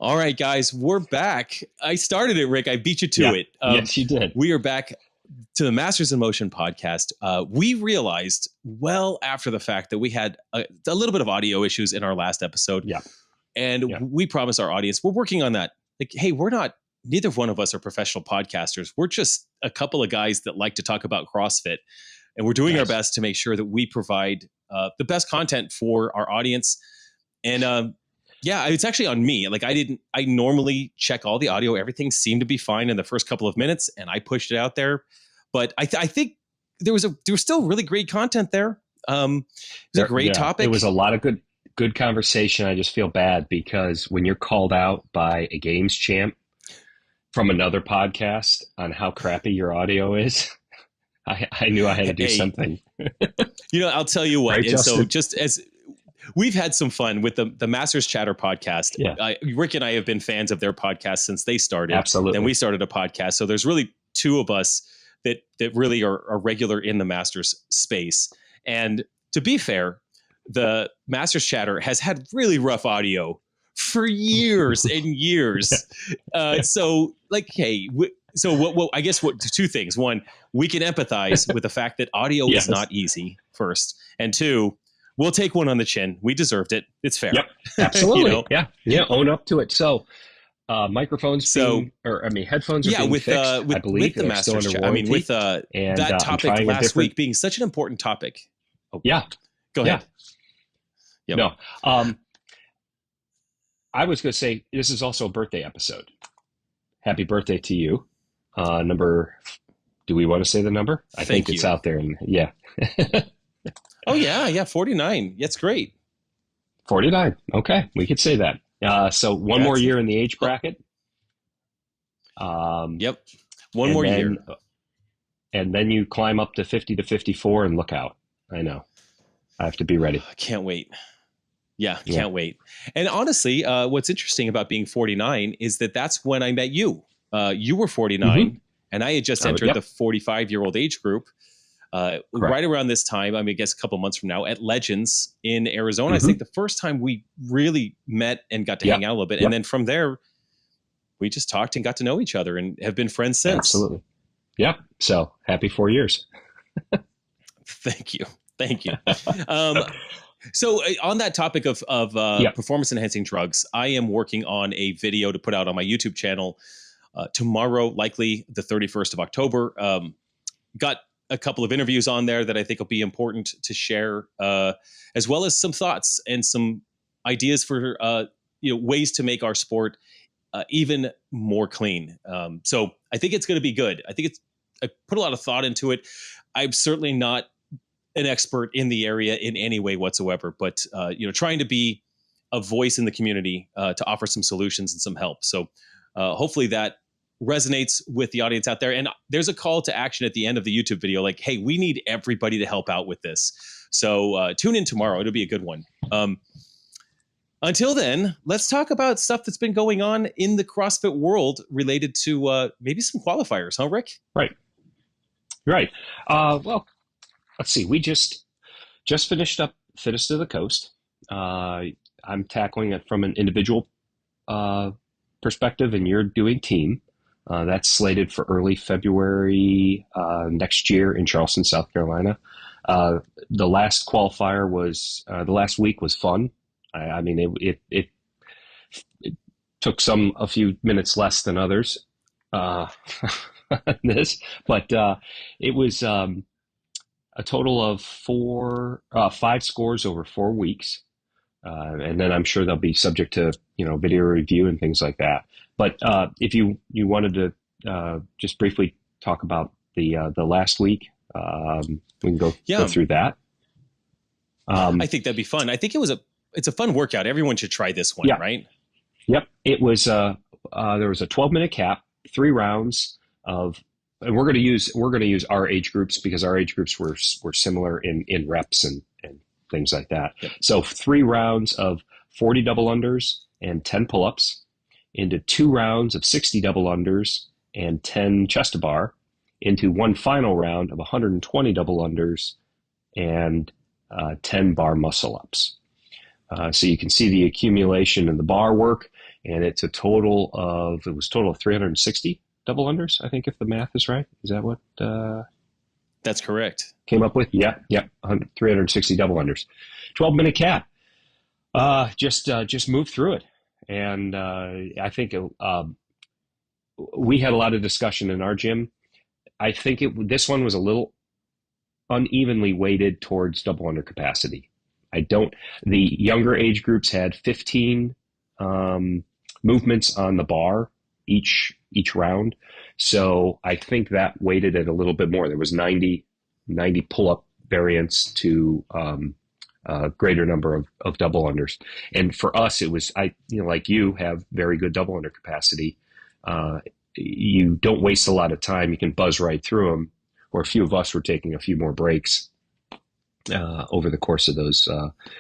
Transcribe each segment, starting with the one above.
All right, guys, we're back. I started it, Rick. I beat you to Yeah. it. Yes, you did. We are back to the Masters in Motion podcast. We realized well after the fact that we had a little bit of audio issues in our last episode. Yeah. And Yeah. we promised our audience, we're working on that. Like, hey, neither one of us are professional podcasters. We're just a couple of guys that like to talk about CrossFit. And we're doing our best to make sure that we provide the best content for our audience. And yeah, it's actually on me. Like I normally check all the audio. Everything seemed to be fine in the first couple of minutes and I pushed it out there. But I think there was still really great content there. It was a great topic. It was a lot of good conversation. I just feel bad because when you're called out by a games champ from another podcast on how crappy your audio is, I knew I had to do something. I'll tell you what. Right, and so just as we've had some fun with the Masters Chatter podcast. Yeah. Rick and I have been fans of their podcast since they started. Absolutely. Then we started a podcast. So there's really two of us that really are regular in the Masters space. And to be fair, the Masters Chatter has had really rough audio for years and years. So like, hey, so what I guess two things. One, we can empathize with the fact that audio is not easy, first. And two, we'll take one on the chin. We deserved it. It's fair. Yep, absolutely. Yeah, own up to it. So microphones headphones are being fixed, I believe. With the Masters Chatter. I mean, with that topic last week being such an important topic. Oh, yeah. Go ahead. Yep. No. I was going to say, this is also a birthday episode. Happy birthday to you. Do we want to say the number? I think it's out there. And yeah. Oh, yeah. 49. That's great. 49. Okay. We could say that. So one more year in the age bracket. Yep. One more year. And then you climb up to 50 to 54 and look out. I know. I have to be ready. I can't wait. Yeah, can't wait. And honestly, what's interesting about being 49 is that's when I met you. You were 49, and I had just entered the 45-year-old age group right around this time. I guess a couple months from now at Legends in Arizona. I think the first time we really met and got to hang out a little bit. And then from there, we just talked and got to know each other and have been friends since. Absolutely. Yep. So happy 4 years. Thank you. So on that topic of performance enhancing drugs, I am working on a video to put out on my YouTube channel tomorrow, likely the 31st of October. Got a couple of interviews on there that I think will be important to share, as well as some thoughts and some ideas for ways to make our sport even more clean. So I think it's going to be good. I put a lot of thought into it. I'm certainly not an expert in the area in any way whatsoever, but trying to be a voice in the community to offer some solutions and some help. So hopefully that resonates with the audience out there. And there's a call to action at the end of the YouTube video, like, hey, we need everybody to help out with this. So tune in tomorrow. It'll be a good one. Until then, let's talk about stuff that's been going on in the CrossFit world related to maybe some qualifiers, huh, Rick? Right. Well, let's see. We just finished up Fittest of the Coast. I'm tackling it from an individual perspective, and you're doing team. That's slated for early February next year in Charleston, South Carolina. The last qualifier was the last week was fun. I mean, it took a few minutes less than others. This, but it was a total of 5 scores over 4 weeks, and then I'm sure they'll be subject to video review and things like that. But if you wanted to just briefly talk about the last week, we can go through that. I think that'd be fun. I think it's a fun workout. Everyone should try this one, right? Yep. It was there was a 12-minute cap, 3 rounds of, and we're going to use our age groups because our age groups were similar in reps and things like that. Yep. So 3 rounds of 40 double unders and 10 pull-ups into 2 rounds of 60 double unders and 10 chest to bar into 1 final round of 120 double unders and 10 bar muscle ups. So you can see the accumulation in the bar work. and it's a total of, it was a total of 360 double unders, I think, if the math is right. Is that what That's correct. came up with? Yeah, 360 double unders. 12-minute cap. Just move through it. And I think we had a lot of discussion in our gym. I think this one was a little unevenly weighted towards double under capacity. The younger age groups had 15 movements on the bar each round. So I think that weighted it a little bit more. There was 90 pull-up variants to a greater number of double unders. And for us, it was, like you have very good double under capacity. You don't waste a lot of time. You can buzz right through them. Or a few of us were taking a few more breaks over the course of those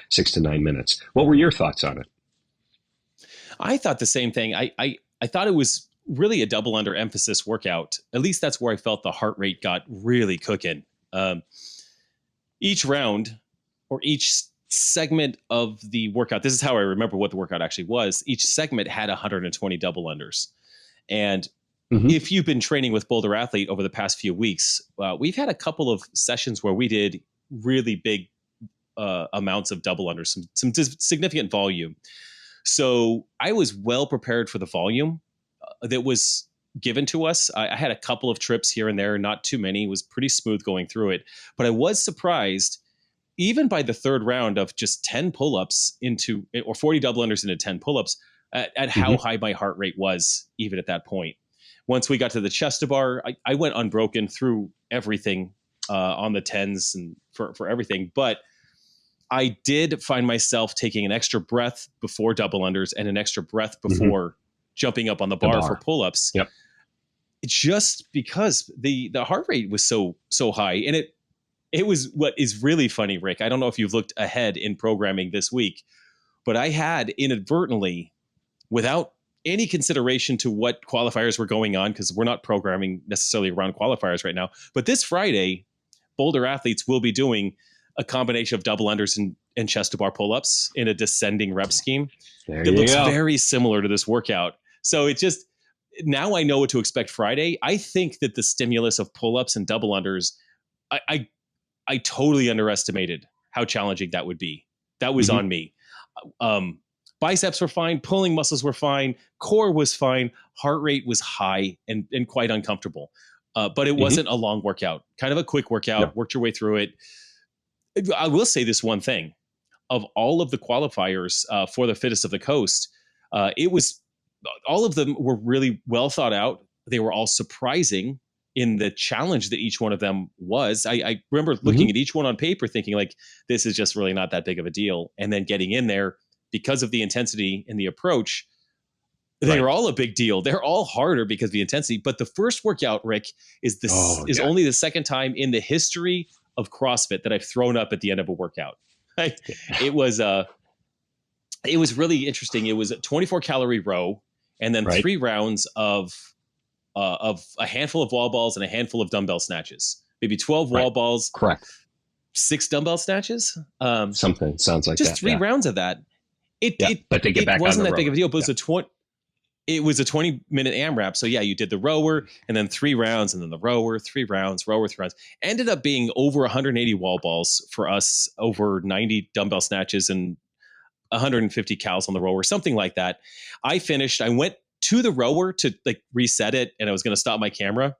6 to 9 minutes. What were your thoughts on it? I thought the same thing. I thought it was really a double under emphasis workout. At least that's where I felt the heart rate got really cooking. Each round or each segment of the workout, this is how I remember what the workout actually was. Each segment had 120 double unders. And if you've been training with Boulder Athlete over the past few weeks, we've had a couple of sessions where we did really big amounts of double unders, some significant volume. So I was well prepared for the volume that was given to us. I had a couple of trips here and there, not too many. It was pretty smooth going through it. But I was surprised, even by the third round of just 10 pull-ups or 40 double unders into 10 pull-ups, at how high my heart rate was even at that point. Once we got to the chest to bar, I went unbroken through everything on the 10s and for everything. But I did find myself taking an extra breath before double unders and an extra breath before jumping up on the bar for pull-ups. Yep. Just because the heart rate was so high. And it was, what is really funny, Rick, I don't know if you've looked ahead in programming this week, but I had inadvertently, without any consideration to what qualifiers were going on, because we're not programming necessarily around qualifiers right now, but this Friday, Boulder Athletes will be doing a combination of double unders and chest to bar pull-ups in a descending rep scheme. It looks very similar to this workout. So it just, now I know what to expect Friday. I think that the stimulus of pull-ups and double unders, I totally underestimated how challenging that would be. That was on me. Biceps were fine, pulling muscles were fine, core was fine, heart rate was high and quite uncomfortable. But it wasn't a long workout, kind of a quick workout, worked your way through it. I will say this one thing. Of all of the qualifiers for the Fittest of the Coast, all of them were really well thought out. They were all surprising in the challenge that each one of them was. I remember looking at each one on paper thinking, like, this is just really not that big of a deal. And then getting in there, because of the intensity and the approach, they are all a big deal. They're all harder because of the intensity. But the first workout, Rick, is only the second time in the history of CrossFit that I've thrown up at the end of a workout. It was really interesting. It was a 24 calorie row, and then 3 rounds of a handful of wall balls and a handful of dumbbell snatches. Maybe 12 wall balls. Correct. 6 dumbbell snatches. Something sounds like just 3 rounds of that. But they get back wasn't on the that big of a deal, but it was a 20-minute AMRAP. So yeah, you did the rower and then 3 rounds and then the rower, 3 rounds, rower, 3 rounds. Ended up being over 180 wall balls for us, over 90 dumbbell snatches and 150 cals on the rower, something like that. I went to the rower to like reset it, and I was going to stop my camera.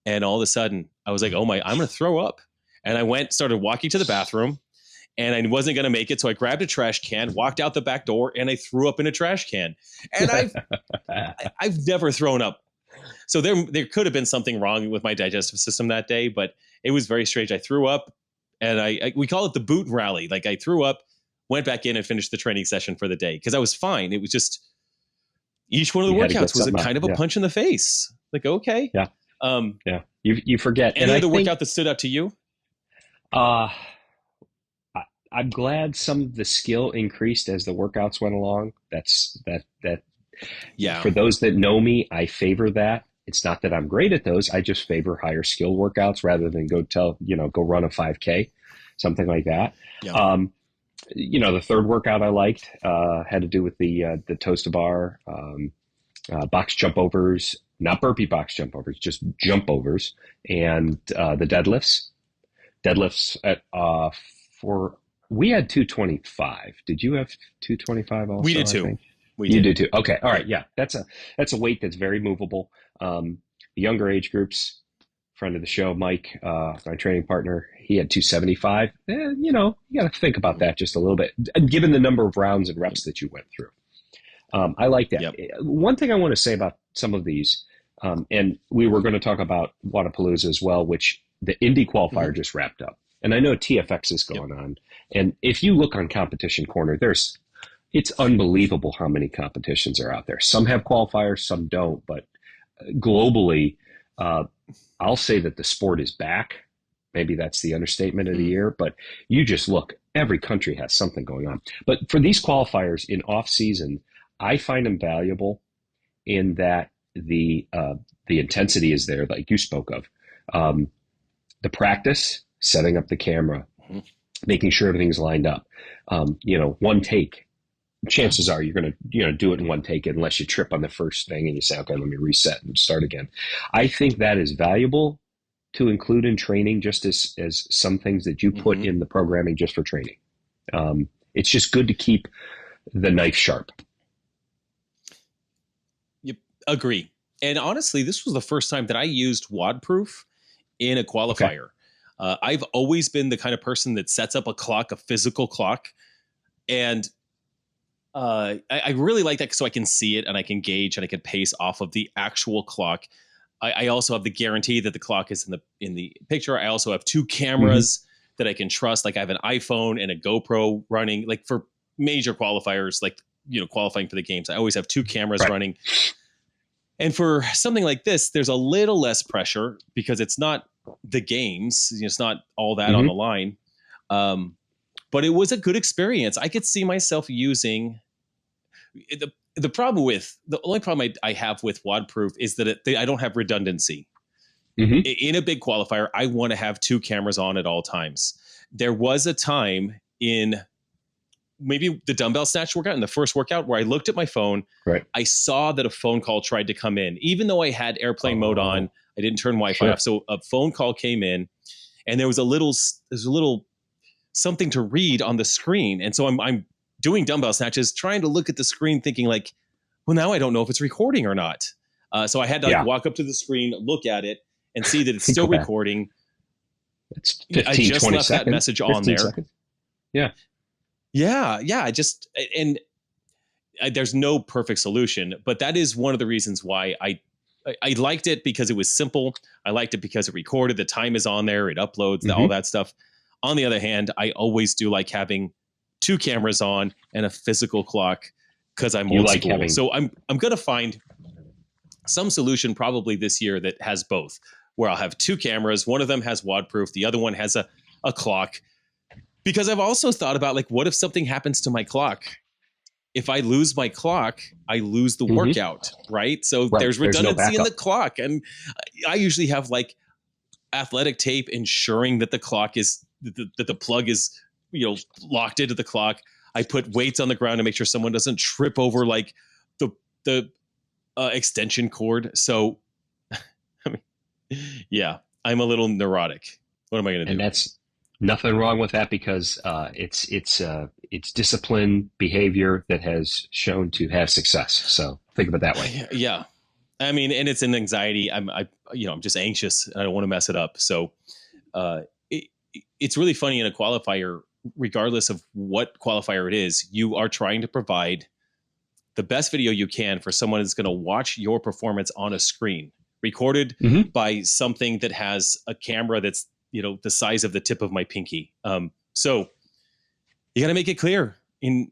And all of a sudden I was like, I'm going to throw up. And I started walking to the bathroom. And I wasn't going to make it. So I grabbed a trash can, walked out the back door, and I threw up in a trash can. And I've never thrown up. So there could have been something wrong with my digestive system that day, but it was very strange. I threw up, and we call it the boot rally. Like, I threw up, went back in and finished the training session for the day because I was fine. It was just each one of the workouts was a kind of a punch in the face. Like, okay. Yeah. You forget. Any other workout that stood out to you? I'm glad some of the skill increased as the workouts went along. Yeah. For those that know me, I favor that. It's not that I'm great at those. I just favor higher skill workouts rather than go run a 5K, something like that. Yeah. The third workout I liked had to do with the toast bar, box jump overs, not burpee box jump overs, just jump overs, and the deadlifts. Deadlifts at we had 225. Did you have 225 also? We did too. You did too. Okay. All right. Yeah. That's a weight that's very movable. The younger age groups, friend of the show, Mike, my training partner, he had 275. You got to think about that just a little bit, given the number of rounds and reps that you went through. I like that. Yep. One thing I want to say about some of these, and we were going to talk about Wodapalooza as well, which the Indy qualifier just wrapped up. And I know TFX is going on. And if you look on Competition Corner, it's unbelievable how many competitions are out there. Some have qualifiers, some don't. But globally, I'll say that the sport is back. Maybe that's the understatement of the year. But you just look, every country has something going on. But for these qualifiers in off season, I find them valuable in that the intensity is there, like you spoke of. The practice, setting up the camera, making sure everything's lined up. One take. Chances are you're going to do it in one take unless you trip on the first thing and you say, okay, let me reset and start again. I think that is valuable to include in training, just as some things that you put in the programming just for training. It's just good to keep the knife sharp. Yep, agree. And honestly, this was the first time that I used WOD-proof in a qualifier. Okay. I've always been the kind of person that sets up a physical clock. And I really like that so I can see it and I can gauge and I can pace off of the actual clock. I also have the guarantee that the clock is in the picture. I also have two cameras that I can trust. Like I have an iPhone and a GoPro running, like for major qualifiers, like, qualifying for the games. I always have two cameras running. And for something like this, there's a little less pressure because it's not the games. It's not all that on the line. But it was a good experience. I could see myself using the only problem I have with WOD-proof is that I don't have redundancy. In a big qualifier, I want to have two cameras on at all times. There was a time in maybe the dumbbell snatch workout, in the first workout, where I looked at my phone. Right. I saw that a phone call tried to come in, even though I had airplane mode on. I didn't turn Wi-Fi off, so a phone call came in, and there was a little something to read on the screen, and so I'm doing dumbbell snatches, trying to look at the screen, thinking like, well, now I don't know if it's recording or not. So I had to walk up to the screen, look at it, and see that it's still recording. It's 15, I just 20 left seconds, that message on there. Seconds. Yeah. There's no perfect solution, but that is one of the reasons why I liked it, because it was simple. I liked it because it recorded. The time is on there. It uploads, all that stuff. On the other hand, I always do like having two cameras on and a physical clock because I'm old school. So I'm going to find some solution probably this year that has both, where I'll have two cameras. One of them has WOD-proof. The other one has a clock. Because I've also thought about, like, what if something happens to my clock? If I lose my clock, I lose the workout, right? So there's redundancy in the clock. And I usually have like athletic tape ensuring that the clock is, that the plug is, locked into the clock. I put weights on the ground to make sure someone doesn't trip over like the extension cord. So, I'm a little neurotic. What am I going to do? And that's nothing wrong with that, because it's discipline behavior that has shown to have success. So think of it that way. Yeah. I mean, and it's an anxiety. I'm just anxious. I don't want to mess it up. So it's really funny in a qualifier, regardless of what qualifier it is, you are trying to provide the best video you can for someone that's going to watch your performance on a screen, recorded by something that has a camera that's, the size of the tip of my pinky. So you got to make it clear and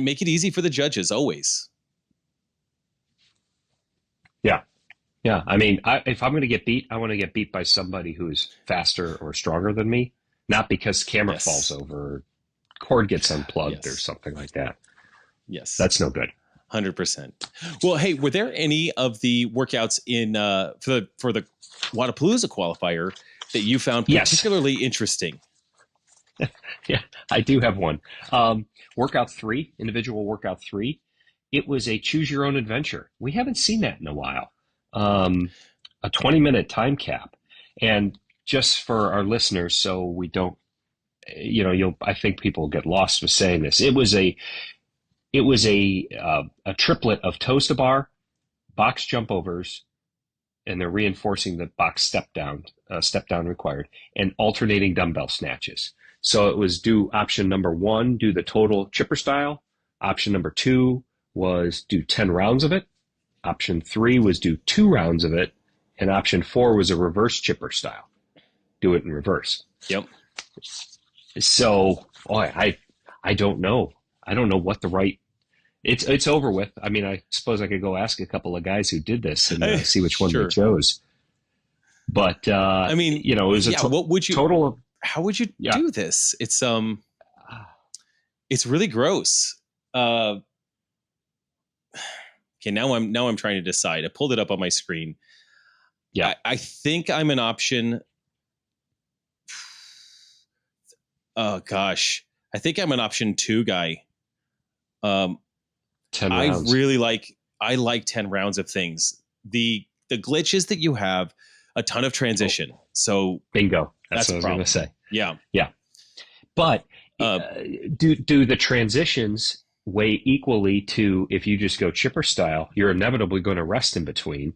make it easy for the judges always. Yeah. Yeah. I mean, if I'm going to get beat, I want to get beat by somebody who's faster or stronger than me, not because camera falls over, cord gets unplugged or something like that. Yes. That's no good. 100%. Well, hey, were there any of the workouts in for the Wodapalooza qualifier that you found particularly interesting? Yeah, I do have one. Workout 3, individual workout 3. It was a choose your own adventure. We haven't seen that in a while. A 20-minute time cap. And just for our listeners, so we don't, I think people get lost with saying this. It was a triplet of toes to bar, box jump overs, and they're reinforcing the box step down required, and alternating dumbbell snatches. So it was do option number 1, do the total chipper style. Option number 2 was do 10 rounds of it. Option 3 was do 2 rounds of it. And option 4 was a reverse chipper style. Do it in reverse. Yep. So I don't know. I don't know what the right. It's over with. I mean, I suppose I could go ask a couple of guys who did this and see which one they chose. But I mean, it was what would you total of. How would you do this? It's really gross. Okay, now I'm trying to decide. I pulled it up on my screen. Yeah, I think I'm an option. Oh gosh, I think I'm an option 2 guy. 10 rounds. I like 10 rounds of things. The glitches that you have, a ton of transition. So bingo. That's what I was going to say. Yeah. Yeah. But do the transitions weigh equally to if you just go chipper style, you're inevitably going to rest in between.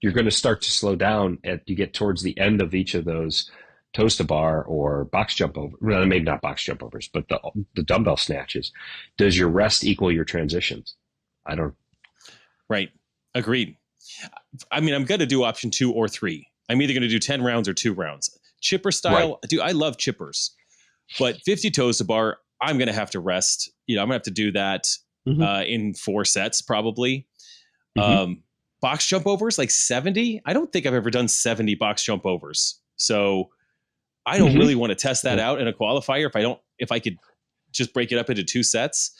You're going to start to slow down as you get towards the end of each of those toes to bar or box jump over. Well, maybe not box jump overs, but the dumbbell snatches. Does your rest equal your transitions? I don't. Right. Agreed. I mean, I'm going to do option 2 or 3. I'm either going to do 10 rounds or 2 rounds. Chipper style, right. Dude, I love chippers, but 50 toes to bar, I'm going to have to rest. I'm going to have to do that in 4 sets probably. Box jump overs, like 70. I don't think I've ever done 70 box jump overs. So I don't really want to test that out in a qualifier if I could just break it up into 2 sets.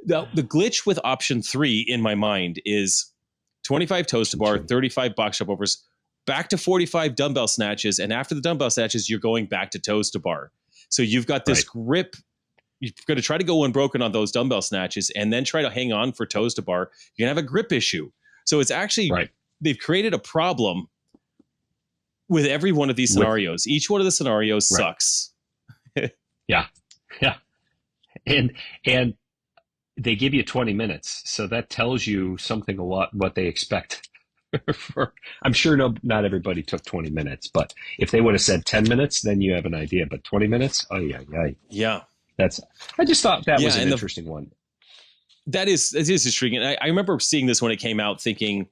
The glitch with option 3 in my mind is 25 toes to bar, 35 box jump overs, back to 45 dumbbell snatches. And after the dumbbell snatches, you're going back to toes to bar. So you've got this grip. You're going to try to go unbroken on those dumbbell snatches and then try to hang on for toes to bar. You're going to have a grip issue. So it's actually, they've created a problem with every one of these scenarios. Each one of the scenarios sucks. Yeah. And they give you 20 minutes. So that tells you something a lot what they expect. I'm sure not everybody took 20 minutes, but if they would have said 10 minutes, then you have an idea. But 20 minutes? Oh, yeah. I just thought that was an interesting one. It is intriguing. I remember seeing this when it came out thinking,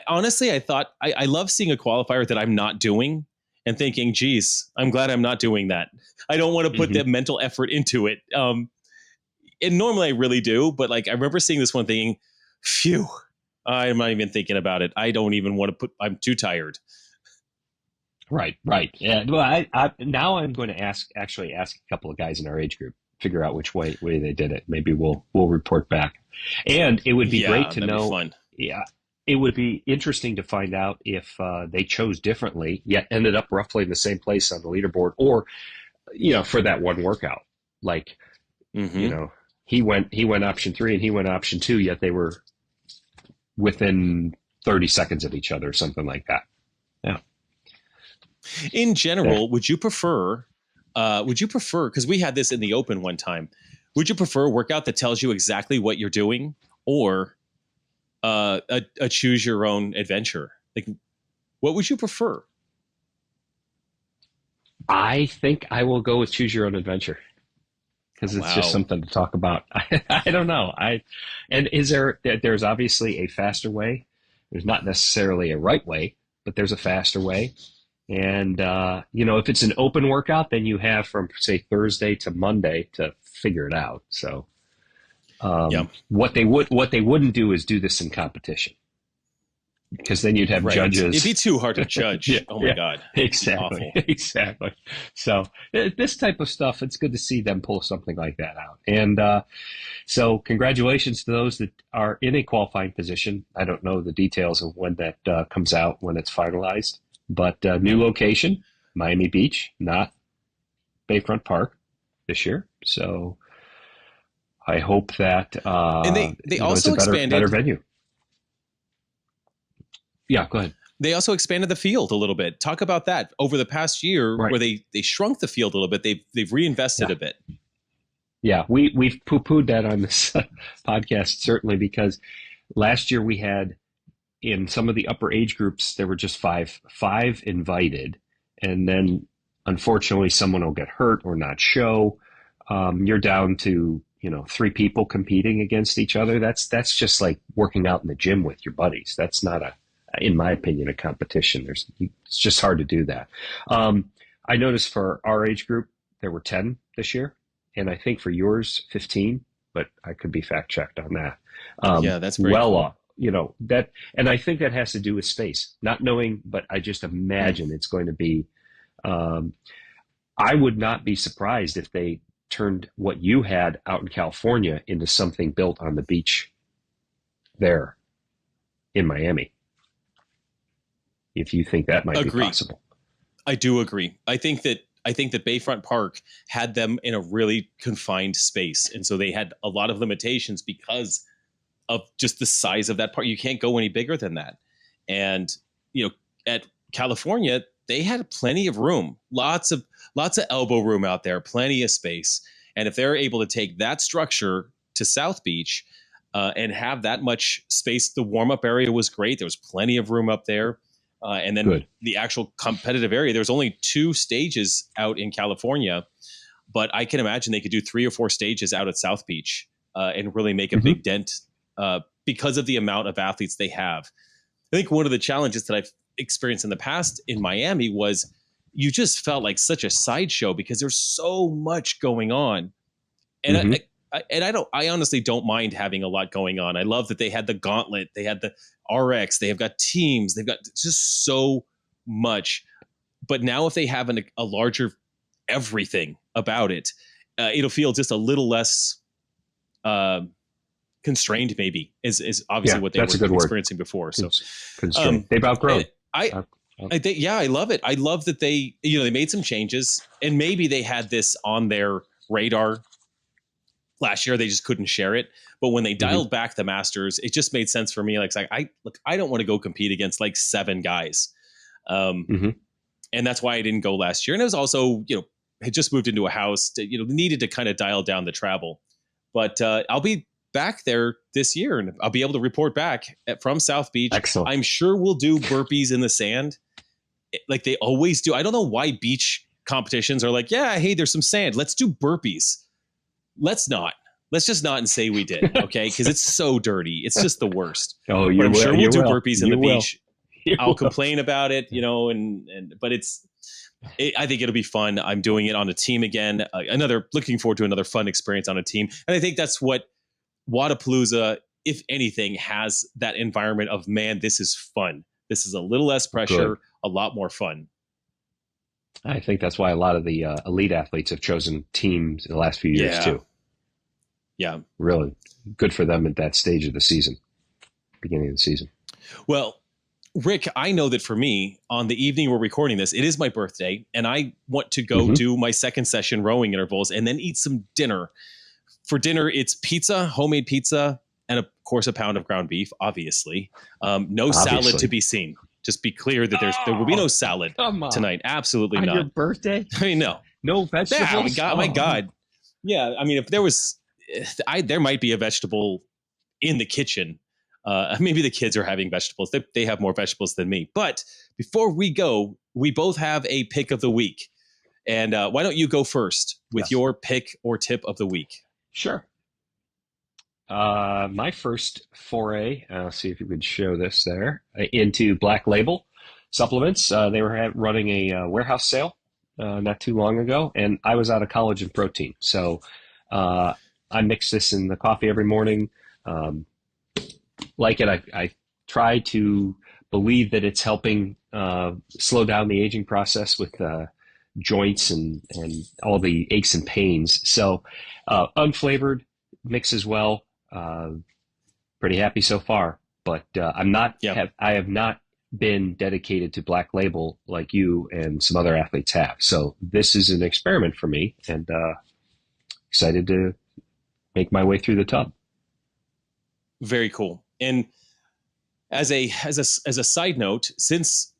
honestly, I thought I love seeing a qualifier that I'm not doing and thinking, geez, I'm glad I'm not doing that. I don't want to put the mental effort into it. And normally I really do, but like I remember seeing this one thinking, phew, I'm not even thinking about it. I don't even want to I'm too tired. Right. Yeah. Well, I now I'm going to ask a couple of guys in our age group, figure out which way they did it. Maybe we'll report back. And it would be great to know. Fun. Yeah. It would be interesting to find out if they chose differently, yet ended up roughly in the same place on the leaderboard, or for that one workout. Like, he went option 3 and he went option 2, yet they were within 30 seconds of each other, something like that. Yeah. In general, would you prefer, because we had this in the open one time, would you prefer a workout that tells you exactly what you're doing, or a choose your own adventure? Like, what would you prefer? I think I will go with choose your own adventure, because it's just something to talk about. I don't know. And there's obviously a faster way. There's not necessarily a right way, but there's a faster way. And, if it's an open workout, then you have from, say, Thursday to Monday to figure it out. So what they wouldn't do is do this in competition, because then you'd have judges. It'd be too hard to judge. My God. Exactly. So this type of stuff, it's good to see them pull something like that out. And so congratulations to those that are in a qualifying position. I don't know the details of when that comes out, when it's finalized, but new location, Miami Beach, not Bayfront Park. this year. So I hope that And they it's a also better expanded. venue. Yeah, go ahead. They also expanded the field a little bit. Talk about that over the past year, Right. where they shrunk the field a little bit. They've reinvested Yeah. a bit. Yeah, we've poo-pooed that on this podcast, certainly, because last year we had, in some of the upper age groups, there were just five invited, and then unfortunately someone will get hurt or not show. You're down to, three people competing against each other. That's just like working out in the gym with your buddies. That's not, in my opinion, a competition. It's just hard to do that. I noticed for our age group there were 10 this year, and I think for yours 15, but I could be fact checked on that. Yeah, that's very well cool. off, that, and I think that has to do with space, not knowing, but I just imagine it's going to be. I would not be surprised if they turned what you had out in California into something built on the beach there in Miami. If you think that might be possible. I do agree. I think that Bayfront Park had them in a really confined space, and so they had a lot of limitations because of just the size of that park. You can't go any bigger than that. And at California, they had plenty of room, lots of elbow room out there, plenty of space. And if they're able to take that structure to South Beach and have that much space, the warm up area was great. There was plenty of room up there. And then the actual competitive area, there's only 2 stages out in California, but I can imagine they could do 3 or 4 stages out at South Beach and really make a big dent because of the amount of athletes they have. I think one of the challenges that I've experienced in the past in Miami was you just felt like such a sideshow because there's so much going on. And I honestly don't mind having a lot going on. I love that they had the gauntlet, they had the RX, they have got teams, they've got just so much. But now if they have a larger everything about it, it'll feel just a little less constrained, maybe, is obviously what they were experiencing before. So constrained. They've outgrown. I love it. I love that they made some changes, and maybe they had this on their radar last year. They just couldn't share it. But when they dialed back the Masters, it just made sense for me. Like, I don't want to go compete against like 7 guys. And that's why I didn't go last year. And it was also, had just moved into a house, needed to kind of dial down the travel. But I'll be back there this year, and I'll be able to report back from South Beach. Excellent. I'm sure we'll do burpees in the sand like they always do. I don't know why beach competitions are like, yeah, hey, there's some sand, let's do burpees. Let's just not and say we did, okay? Because it's so dirty. It's just the worst. Oh, but I'm sure we'll do burpees in the beach. I'll complain about it, but I think it'll be fun. I'm doing it on a team again. Looking forward to another fun experience on a team. And I think that's what Wodapalooza, if anything, has that environment of, man, this is fun. This is a little less pressure, a lot more fun. I think that's why a lot of the elite athletes have chosen teams in the last few years too. Yeah. Really good for them at that stage of the season, beginning of the season. Well, Rick, I know that for me, on the evening we're recording this, it is my birthday, and I want to go do my second session rowing intervals and then eat some dinner. For dinner, it's pizza, homemade pizza, and of course a pound of ground beef, obviously. No salad to be seen. Just be clear that there will be no salad tonight. Absolutely not. On your birthday? I mean, no. No vegetables? Yeah, my God. Yeah, I mean, if there was, there might be a vegetable in the kitchen. Maybe the kids are having vegetables. They have more vegetables than me. But before we go, we both have a pick of the week. And why don't you go first with your pick or tip of the week? Sure. My first foray, I'll see if you could show this there, into Black Label supplements. They were running a warehouse sale not too long ago, and I was out of collagen protein. So I mix this in the coffee every morning. Like it, I try to believe that it's helping slow down the aging process with joints and all the aches and pains. So unflavored, mixes well. Pretty happy so far, but I have not been dedicated to Black Label like you and some other athletes have. So this is an experiment for me, and excited to make my way through the tub. Very cool. And as a side note, since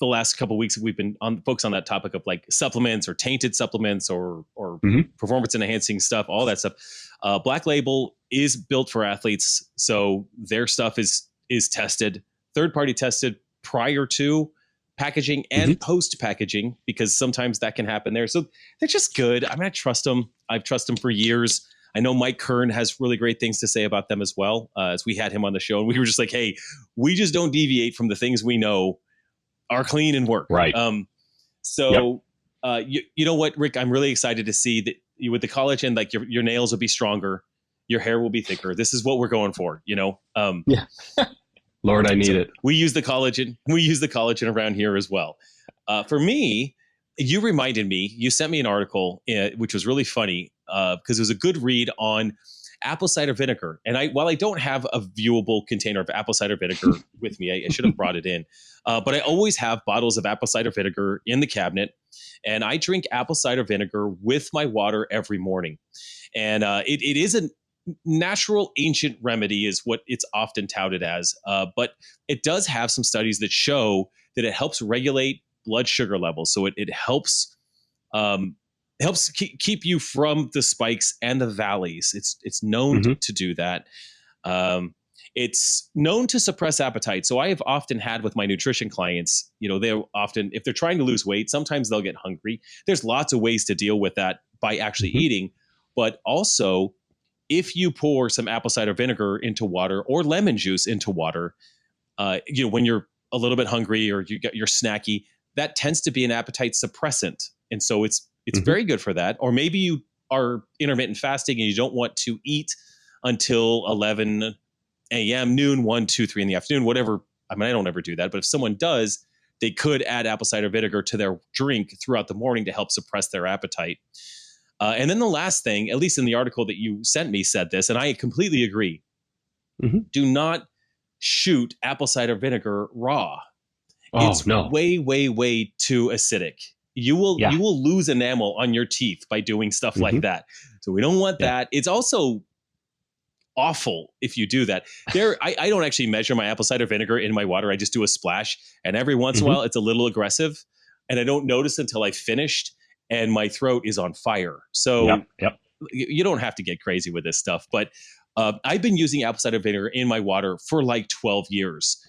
the last couple of weeks, we've been focused on that topic of like supplements or tainted supplements or performance enhancing stuff, all that stuff. Black Label is built for athletes, so their stuff is tested, third-party tested prior to packaging and post packaging, because sometimes that can happen there. So they're just good. I mean, I trust them. I've trusted them for years. I know Mike Kern has really great things to say about them as well, as we had him on the show, and we were just like, hey, we just don't deviate from the things we know are clean and work. Right. You know what, Rick, I'm really excited to see that you with the collagen, like your nails will be stronger, your hair will be thicker. This is what we're going for, you know? Yeah. Lord, I need it. We use the collagen. We use the collagen around here as well. For me, you reminded me, you sent me an article, which was really funny because it was a good read on apple cider vinegar. And while I don't have a viewable container of apple cider vinegar with me, I should have brought it in. But I always have bottles of apple cider vinegar in the cabinet. And I drink apple cider vinegar with my water every morning. And it is a natural ancient remedy is what it's often touted as. But it does have some studies that show that it helps regulate blood sugar levels. So it helps keep you from the spikes and the valleys. It's known to do that. It's known to suppress appetite. So I have often had with my nutrition clients, you know, they're often, if they're trying to lose weight, sometimes they'll get hungry. There's lots of ways to deal with that by actually eating. But also, if you pour some apple cider vinegar into water or lemon juice into water, you know, when you're a little bit hungry or you're snacky, that tends to be an appetite suppressant. And so it's very good for that. Or maybe you are intermittent fasting and you don't want to eat until 11 a.m., noon, 1, 2, 3 in the afternoon, whatever. I mean, I don't ever do that. But if someone does, they could add apple cider vinegar to their drink throughout the morning to help suppress their appetite. And then the last thing, at least in the article that you sent me, said this, and I completely agree. Do not shoot apple cider vinegar raw. It's way, way, way too acidic. You will lose enamel on your teeth by doing stuff like that. So we don't want that. It's also awful if you do that. I don't actually measure my apple cider vinegar in my water. I just do a splash, and every once in a while it's a little aggressive, and I don't notice until I've finished and my throat is on fire. So you don't have to get crazy with this stuff. But I've been using apple cider vinegar in my water for like 12 years.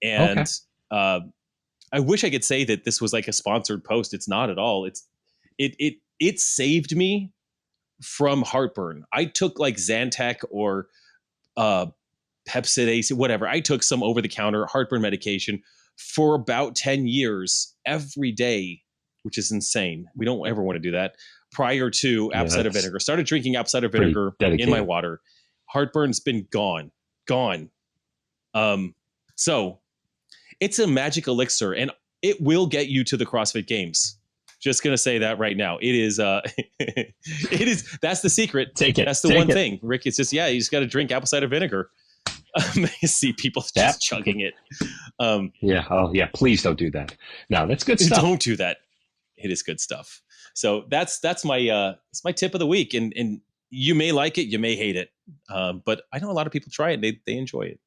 And I wish I could say that this was like a sponsored post. It's not at all. It saved me from heartburn. I took like Zantac or Pepcid, whatever. I took some over-the-counter heartburn medication for about 10 years every day, which is insane. We don't ever want to do that. Prior to apple cider vinegar, started drinking apple cider vinegar in my water. Heartburn's been gone. So it's a magic elixir, and it will get you to the CrossFit Games. Just going to say that right now. It is, that's the secret. Take it. That's the one thing, Rick. It's just, you just got to drink apple cider vinegar. I see people just chugging it. Please don't do that. No, that's good stuff. Don't do that. It is good stuff. So that's my it's my tip of the week, and you may like it, you may hate it, but I know a lot of people try it. And they enjoy it.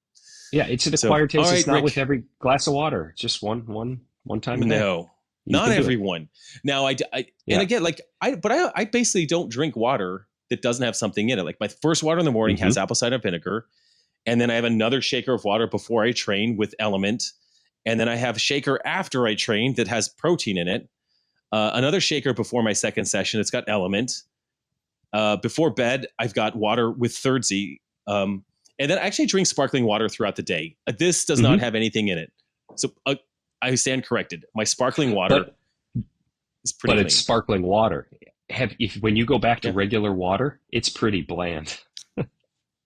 Yeah, it's an acquired taste. It's not Rick, with every glass of water. It's just one time a day. No, not everyone. Now and again, like I basically don't drink water that doesn't have something in it. Like my first water in the morning has apple cider vinegar, and then I have another shaker of water before I train with Element, and then I have a shaker after I train that has protein in it. Another shaker before my second session. It's got Element. Before bed, I've got water with Third Z. And then I actually drink sparkling water throughout the day. This does not have anything in it. So I stand corrected. My sparkling water is pretty clean. It's sparkling water. When you go back to regular water, it's pretty bland.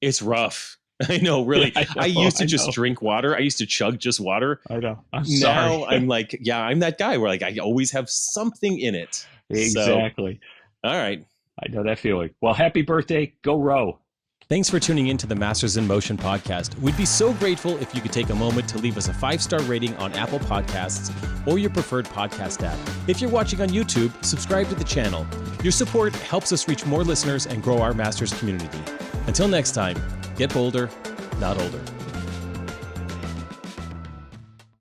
It's rough. I know, really. I used to just drink water. I used to chug just water. I know. I'm sorry. Now I'm like, I'm that guy where like I always have something in it. Exactly. So, all right. I know that feeling. Well, happy birthday. Go row. Thanks for tuning in to the Masters in Motion podcast. We'd be so grateful if you could take a moment to leave us a 5-star rating on Apple Podcasts or your preferred podcast app. If you're watching on YouTube, subscribe to the channel. Your support helps us reach more listeners and grow our Masters community. Until next time, get bolder, not older.